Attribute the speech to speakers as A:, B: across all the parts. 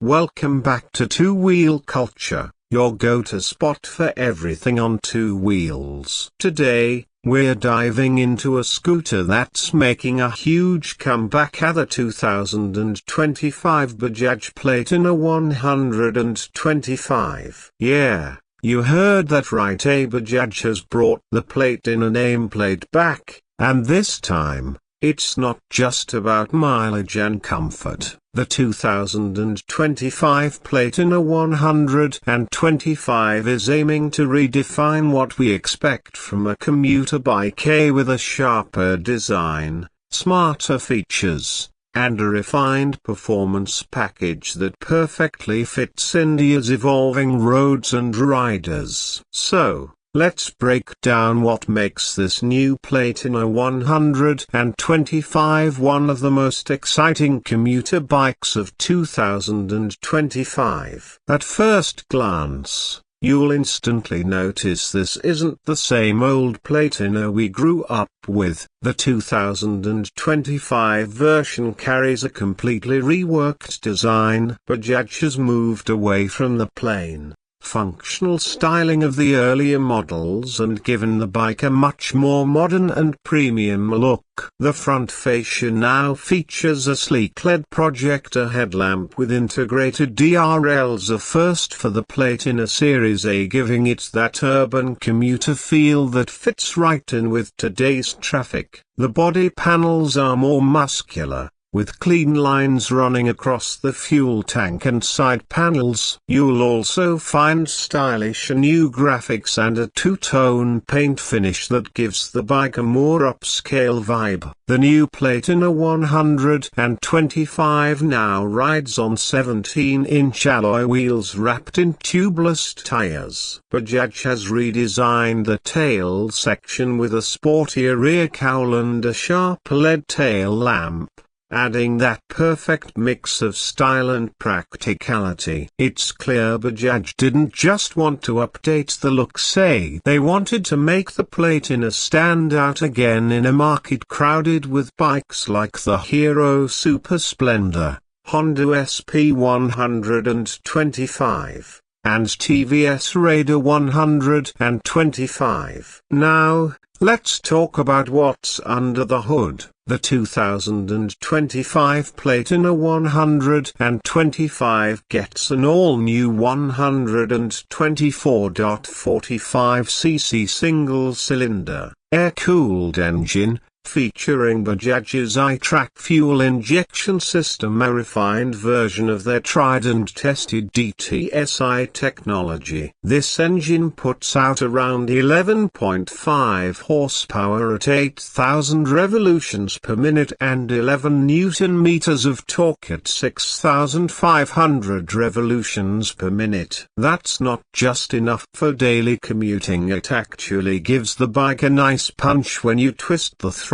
A: Welcome back to two-wheel culture, your go-to spot for everything on two wheels. Today, we're diving into a scooter that's making a huge comeback at the 2025 Bajaj Platina 125. Yeah, you heard that right, Bajaj has brought the Platina nameplate back, and this time, it's not just about mileage and comfort. The 2025 Platina 125 is aiming to redefine what we expect from a commuter bike, with a sharper design, smarter features, and a refined performance package that perfectly fits India's evolving roads and riders. So, let's break down what makes this new Platina 125 one of the most exciting commuter bikes of 2025. At first glance, you'll instantly notice this isn't the same old Platina we grew up with. The 2025 version carries a completely reworked design. Bajaj has moved away from the plain, functional styling of the earlier models and given the bike a much more modern and premium look. The front fascia now features a sleek LED projector headlamp with integrated DRLs, a first for the Platina Series A, giving it that urban commuter feel that fits right in with today's traffic. The body panels are more muscular, with clean lines running across the fuel tank and side panels. You'll also find stylish new graphics and a two-tone paint finish that gives the bike a more upscale vibe. The new Platina 125 now rides on 17-inch alloy wheels wrapped in tubeless tires. Bajaj has redesigned the tail section with a sportier rear cowl and a sharp LED tail lamp, adding that perfect mix of style and practicality. It's clear Bajaj didn't just want to update the look, they wanted to make the Platina stand out again in a market crowded with bikes like the Hero Super Splendor, Honda SP 125, and TVS Raider 125. Now, let's talk about what's under the hood. The 2025 Platina 125 gets an all-new 124.45cc single-cylinder, air-cooled engine, featuring Bajaj's i-TRAC fuel injection system, a refined version of their tried and tested DTSI technology. This engine puts out around 11.5 horsepower at 8,000 revolutions per minute and 11 Newton meters of torque at 6,500 revolutions per minute. That's not just enough for daily commuting, it actually gives the bike a nice punch when you twist the throttle.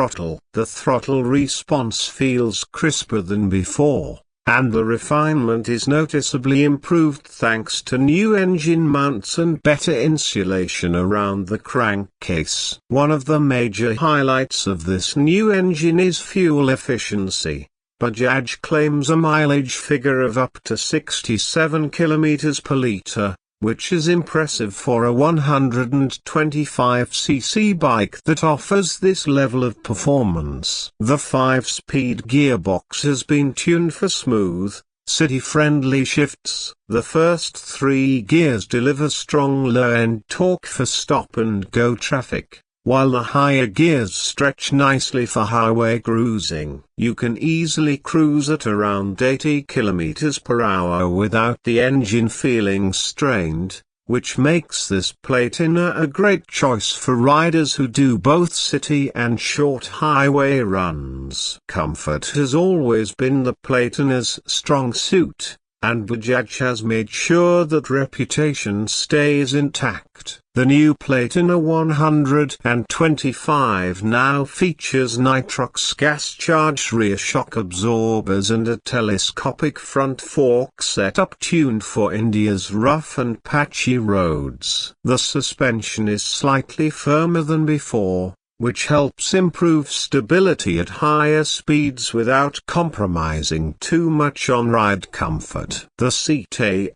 A: The throttle response feels crisper than before, and the refinement is noticeably improved thanks to new engine mounts and better insulation around the crankcase. One of the major highlights of this new engine is fuel efficiency. Bajaj claims a mileage figure of up to 67 km per litre, which is impressive for a 125cc bike that offers this level of performance. The 5-speed gearbox has been tuned for smooth, city-friendly shifts. The first 3 gears deliver strong low-end torque for stop-and-go traffic, while the higher gears stretch nicely for highway cruising. You can easily cruise at around 80 km per hour without the engine feeling strained, which makes this Platina a great choice for riders who do both city and short highway runs. Comfort has always been the Platina's strong suit, and Bajaj has made sure that reputation stays intact. The new Platina 125 now features nitrox gas-charged rear shock absorbers and a telescopic front fork setup tuned for India's rough and patchy roads. The suspension is slightly firmer than before, which helps improve stability at higher speeds without compromising too much on ride comfort. The seat A.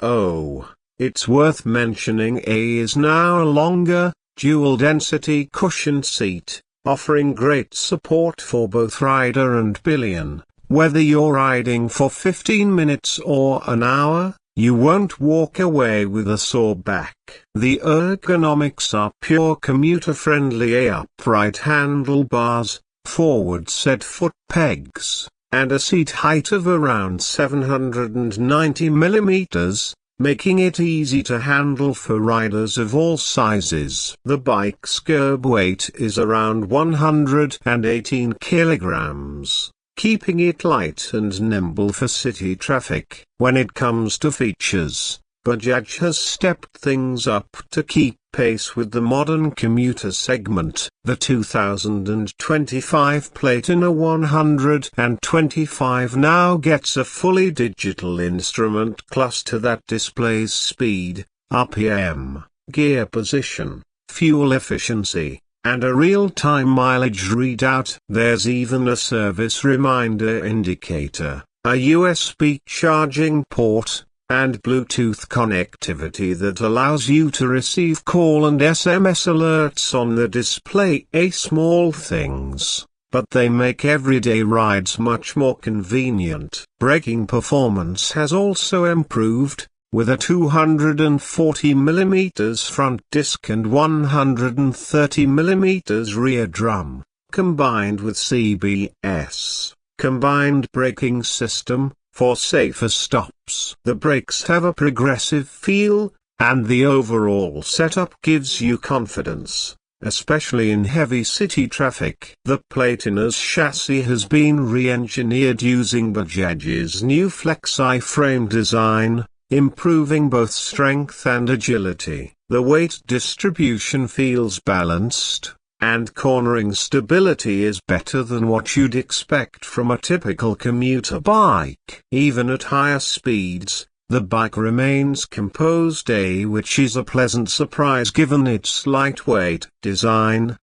A: It's worth mentioning A is now a longer, dual-density cushioned seat, offering great support for both rider and pillion. Whether you're riding for 15 minutes or an hour, you won't walk away with a sore back. The ergonomics are pure commuter-friendly: upright handlebars, forward-set foot pegs, and a seat height of around 790 mm, making it easy to handle for riders of all sizes. The bike's curb weight is around 118 kilograms. Keeping it light and nimble for city traffic. When it comes to features, Bajaj has stepped things up to keep pace with the modern commuter segment. The 2025 Platina 125 now gets a fully digital instrument cluster that displays speed, RPM, gear position, fuel efficiency, and a real-time mileage readout. There's even a service reminder indicator, a USB charging port, and Bluetooth connectivity that allows you to receive call and SMS alerts on the display. Small things, but they make everyday rides much more convenient. Braking performance has also improved, with a 240 mm front disc and 130 mm rear drum, combined with CBS, combined braking system, for safer stops. The brakes have a progressive feel, and the overall setup gives you confidence, especially in heavy city traffic. The Platina's chassis has been re-engineered using Bajaj's new Flexi frame design, improving both strength and agility. The weight distribution feels balanced, and cornering stability is better than what you'd expect from a typical commuter bike. Even at higher speeds, the bike remains composed, which is a pleasant surprise given its lightweight design.